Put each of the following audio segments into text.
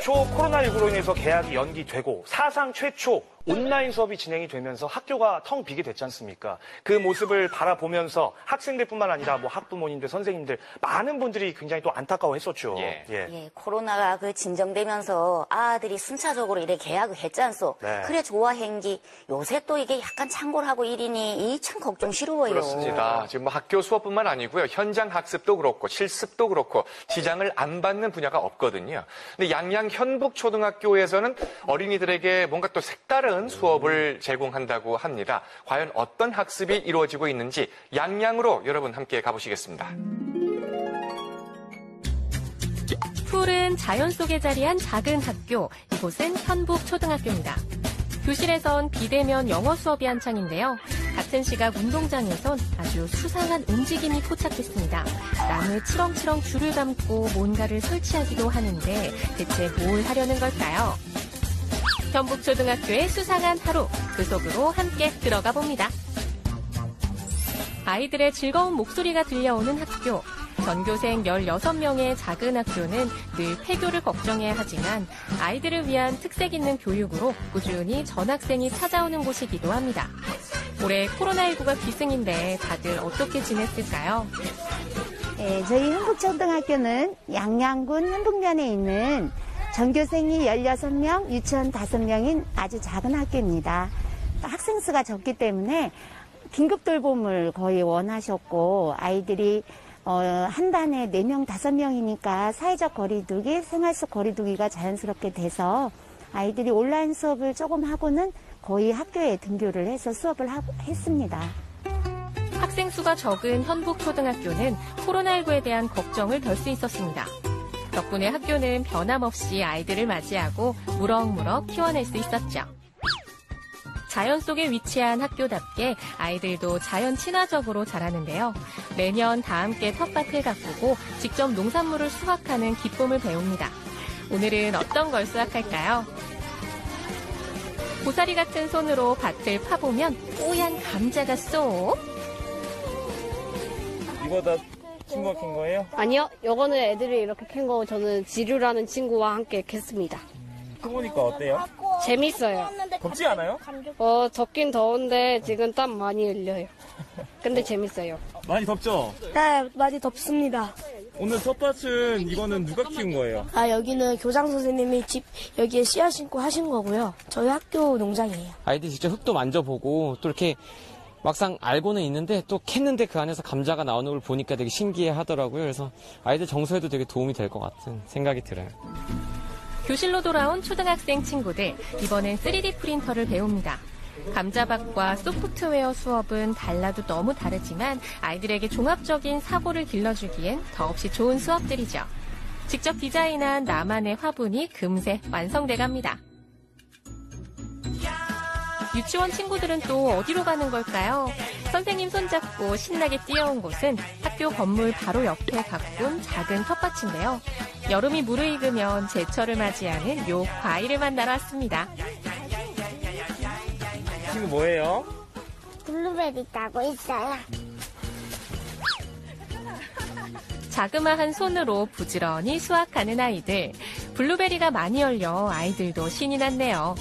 초 코로나19로 인해서 개학이 연기되고 사상 최초 온라인 수업이 진행이 되면서 학교가 텅 비게 됐지 않습니까? 그 모습을 바라보면서 학생들뿐만 아니라 뭐 학부모님들, 선생님들 많은 분들이 굉장히 또 안타까워했었죠. 예, 코로나가 진정되면서 아들이 순차적으로 이렇게 개학을 했지 않소. 네. 그래 좋아행기 요새 또 이게 약간 창궐하고 이러니 이 참 걱정스러워요. 그렇습니다. 지금 뭐 학교 수업뿐만 아니고요. 현장 학습도 그렇고 실습도 그렇고 지장을 안 받는 분야가 없거든요. 근데 양양 현북초등학교에서는 어린이들에게 뭔가 또 색다른 수업을 제공한다고 합니다. 과연 어떤 학습이 이루어지고 있는지 양양으로 여러분 함께 가보시겠습니다. 푸른 자연 속에 자리한 작은 학교, 이곳은 현북초등학교입니다. 교실에선 비대면 영어 수업이 한창인데요. 같은 시각 운동장에선 아주 수상한 움직임이 포착됐습니다. 나무에 치렁치렁 줄을 감고 뭔가를 설치하기도 하는데 대체 뭘 하려는 걸까요? 현북초등학교의 수상한 하루, 그 속으로 함께 들어가 봅니다. 아이들의 즐거운 목소리가 들려오는 학교. 전교생 16명의 작은 학교는 늘 폐교를 걱정해야 하지만 아이들을 위한 특색 있는 교육으로 꾸준히 전학생이 찾아오는 곳이기도 합니다. 올해 코로나19가 기승인데 다들 어떻게 지냈을까요? 네, 저희 현북초등학교는 양양군 현북면에 있는 전교생이 16명, 유치원 5명인 아주 작은 학교입니다. 학생 수가 적기 때문에 긴급 돌봄을 거의 원하셨고 아이들이 한 반에 4명, 5명이니까 사회적 거리두기, 생활 속 거리두기가 자연스럽게 돼서 아이들이 온라인 수업을 조금 하고는 거의 학교에 등교를 해서 수업을 했습니다. 학생 수가 적은 현북초등학교는 코로나19에 대한 걱정을 덜 수 있었습니다. 덕분에 학교는 변함없이 아이들을 맞이하고 무럭무럭 키워낼 수 있었죠. 자연 속에 위치한 학교답게 아이들도 자연 친화적으로 자라는데요. 매년 다 함께 텃밭을 가꾸고 직접 농산물을 수확하는 기쁨을 배웁니다. 오늘은 어떤 걸 수확할까요? 고사리 같은 손으로 밭을 파보면 뽀얀 감자가 쏙! 이거 다 친구가 캔 거예요? 아니요, 요거는 애들이 이렇게 캔 거고 저는 지류라는 친구와 함께 캤습니다. 해보니까 어때요? 재밌어요. 덥지 않아요? 덥긴 더운데 지금 땀 많이 흘려요. 근데 재밌어요. 많이 덥죠? 네, 많이 덥습니다. 오늘 텃밭은 이거는 누가 키운 거예요? 여기는 교장 선생님이 여기에 씨앗 심고 하신 거고요. 저희 학교 농장이에요. 아이들이 직접 흙도 만져보고 또 이렇게 막상 알고는 있는데 또 캤는데 그 안에서 감자가 나오는 걸 보니까 되게 신기해 하더라고요. 그래서 아이들 정서에도 되게 도움이 될 것 같은 생각이 들어요. 교실로 돌아온 초등학생 친구들, 이번엔 3D 프린터를 배웁니다. 감자밭과 소프트웨어 수업은 달라도 너무 다르지만 아이들에게 종합적인 사고를 길러주기엔 더없이 좋은 수업들이죠. 직접 디자인한 나만의 화분이 금세 완성돼갑니다. 유치원 친구들은 또 어디로 가는 걸까요? 선생님 손잡고 신나게 뛰어온 곳은 학교 건물 바로 옆에 가꾼 작은 텃밭인데요. 여름이 무르익으면 제철을 맞이하는 요 과일을 만나러 왔습니다. 친구 뭐예요? 블루베리 따고 있어요. 자그마한 손으로 부지런히 수확하는 아이들. 블루베리가 많이 열려 아이들도 신이 났네요.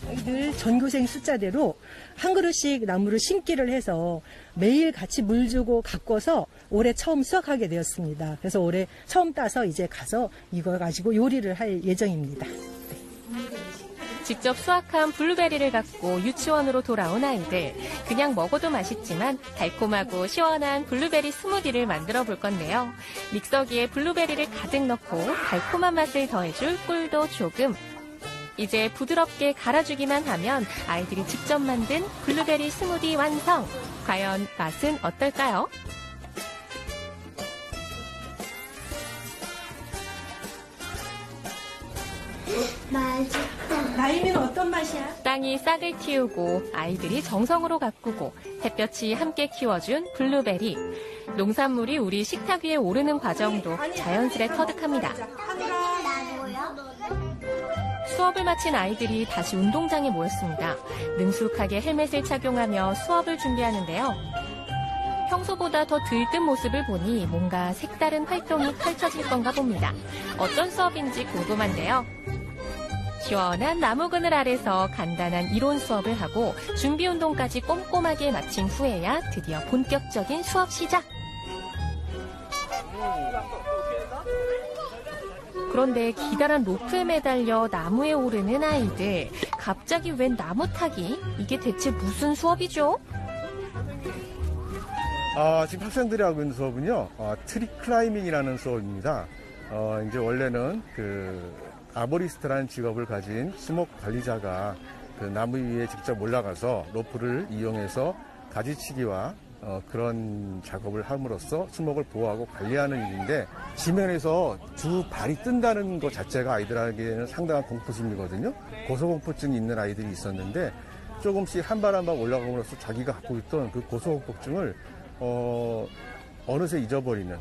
아이들 전교생 숫자대로 한 그루씩 나무를 심기를 해서 매일 같이 물 주고 가꿔서 올해 처음 수확하게 되었습니다. 그래서 올해 처음 따서 이제 가서 이걸 가지고 요리를 할 예정입니다. 직접 수확한 블루베리를 갖고 유치원으로 돌아온 아이들. 그냥 먹어도 맛있지만 달콤하고 시원한 블루베리 스무디를 만들어 볼 건데요. 믹서기에 블루베리를 가득 넣고 달콤한 맛을 더해줄 꿀도 조금. 이제 부드럽게 갈아주기만 하면 아이들이 직접 만든 블루베리 스무디 완성! 과연 맛은 어떨까요? 맛있다. 나이미는 어떤 맛이야? 땅이 싹을 틔우고 아이들이 정성으로 가꾸고 햇볕이 함께 키워준 블루베리. 농산물이 우리 식탁 위에 오르는 과정도 자연스레 터득합니다. 수업을 마친 아이들이 다시 운동장에 모였습니다. 능숙하게 헬멧을 착용하며 수업을 준비하는데요. 평소보다 더 들뜬 모습을 보니 뭔가 색다른 활동이 펼쳐질 건가 봅니다. 어떤 수업인지 궁금한데요. 시원한 나무 그늘 아래서 간단한 이론 수업을 하고 준비 운동까지 꼼꼼하게 마친 후에야 드디어 본격적인 수업 시작. 그런데 기다란 로프에 매달려 나무에 오르는 아이들. 갑자기 웬 나무 타기? 이게 대체 무슨 수업이죠? 지금 학생들이 하고 있는 수업은요, 트리 클라이밍이라는 수업입니다. 이제 원래는 아보리스트라는 직업을 가진 수목 관리자가 그 나무 위에 직접 올라가서 로프를 이용해서 가지치기와 그런 작업을 함으로써 수목을 보호하고 관리하는 일인데, 지면에서 두 발이 뜬다는 것 자체가 아이들에게는 상당한 공포심이거든요. 고소공포증이 있는 아이들이 있었는데 조금씩 한 발 한 발 올라감으로써 자기가 갖고 있던 그 고소공포증을 어느새 잊어버리는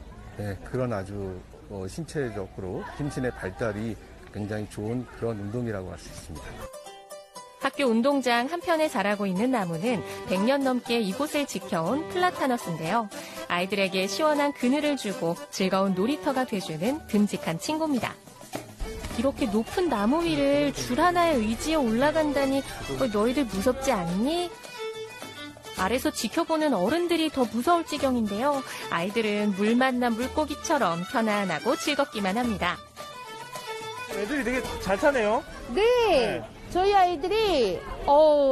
그런 아주 신체적으로 심신의 발달이 굉장히 좋은 그런 운동이라고 할 수 있습니다. 학교 운동장 한편에 자라고 있는 나무는 100년 넘게 이곳을 지켜온 플라타너스인데요. 아이들에게 시원한 그늘을 주고 즐거운 놀이터가 돼주는 듬직한 친구입니다. 이렇게 높은 나무 위를 줄 하나의 의지에 올라간다니 너희들 무섭지 않니? 아래서 지켜보는 어른들이 더 무서울 지경인데요. 아이들은 물 만난 물고기처럼 편안하고 즐겁기만 합니다. 애들이 되게 잘 타네요. 네. 저희 아이들이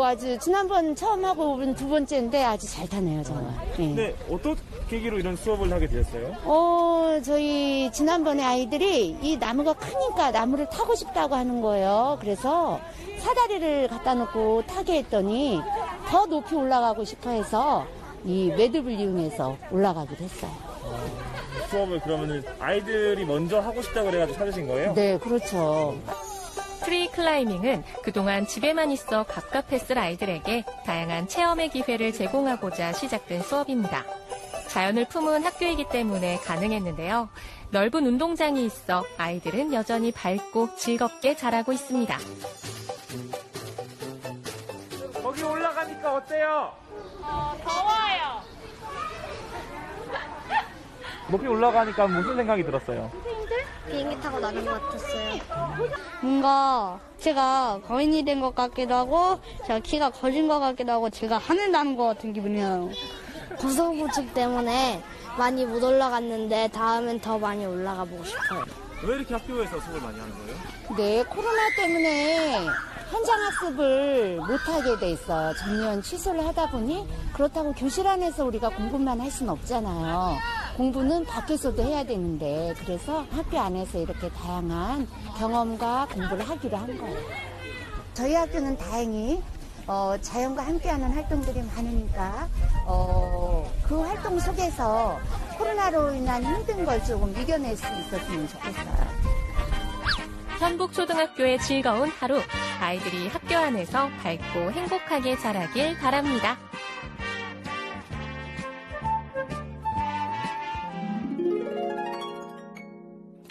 아주 지난번 처음 하고 오른 두 번째인데 아주 잘 타네요, 정말. 네. 근데 어떤 계기로 이런 수업을 하게 되셨어요? 저희 지난번에 아이들이 이 나무가 크니까 나무를 타고 싶다고 하는 거예요. 그래서 사다리를 갖다 놓고 타게 했더니 더 높이 올라가고 싶어 해서 이 매듭을 이용해서 올라가기로 했어요. 수업을 그러면은 아이들이 먼저 하고 싶다고 그래가지고 찾으신 거예요? 네, 그렇죠. 트리 클라이밍은 그동안 집에만 있어 갑갑했을 아이들에게 다양한 체험의 기회를 제공하고자 시작된 수업입니다. 자연을 품은 학교이기 때문에 가능했는데요. 넓은 운동장이 있어 아이들은 여전히 밝고 즐겁게 자라고 있습니다. 거기 올라가니까 어때요? 더워요. 높이 올라가니까 무슨 생각이 들었어요? 비행기 타고 나는 것 같았어요. 뭔가 제가 거인이 된 것 같기도 하고 제가 키가 커진 것 같기도 하고 제가 하늘 나는 것 같은 기분이에요. 고소공포증 때문에 많이 못 올라갔는데 다음엔 더 많이 올라가 보고 싶어요. 왜 이렇게 학교에서 수업을 많이 하는 거예요? 네, 코로나 때문에 현장 학습을 못하게 돼 있어요. 전면 취소를 하다 보니 그렇다고 교실 안에서 우리가 공부만 할 수는 없잖아요. 공부는 밖에서도 해야 되는데 그래서 학교 안에서 이렇게 다양한 경험과 공부를 하기로 한 거예요. 저희 학교는 다행히 자연과 함께하는 활동들이 많으니까 그 활동 속에서 코로나로 인한 힘든 걸 조금 이겨낼 수 있었으면 좋겠어요. 현북초등학교의 즐거운 하루, 아이들이 학교 안에서 밝고 행복하게 자라길 바랍니다.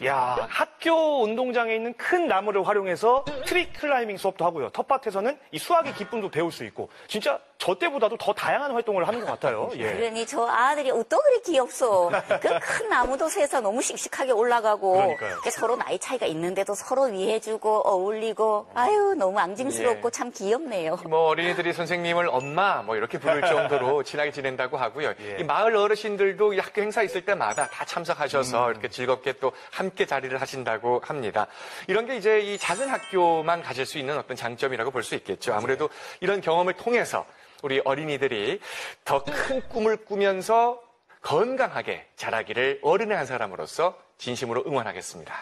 야, 학교 운동장에 있는 큰 나무를 활용해서 트리 클라이밍 수업도 하고요. 텃밭에서는 이 수학의 기쁨도 배울 수 있고 진짜 저 때보다도 더 다양한 활동을 하는 것 같아요. 예. 그러니 저 아들이 또 그리 귀엽소. 그 큰 나무도 새서 너무 씩씩하게 올라가고 그러니까요. 서로 나이 차이가 있는데도 서로 위해주고 어울리고 아유 너무 앙증스럽고 예. 참 귀엽네요. 뭐 어린이들이 선생님을 엄마 뭐 이렇게 부를 정도로 친하게 지낸다고 하고요. 예. 이 마을 어르신들도 이 학교 행사 있을 때마다 다 참석하셔서 이렇게 즐겁게 또 함께 자리를 하신다고 합니다. 이런 게 이제 이 작은 학교만 가질 수 있는 어떤 장점이라고 볼 수 있겠죠. 아무래도 이런 경험을 통해서 우리 어린이들이 더 큰 꿈을 꾸면서 건강하게 자라기를 어른의 한 사람으로서 진심으로 응원하겠습니다.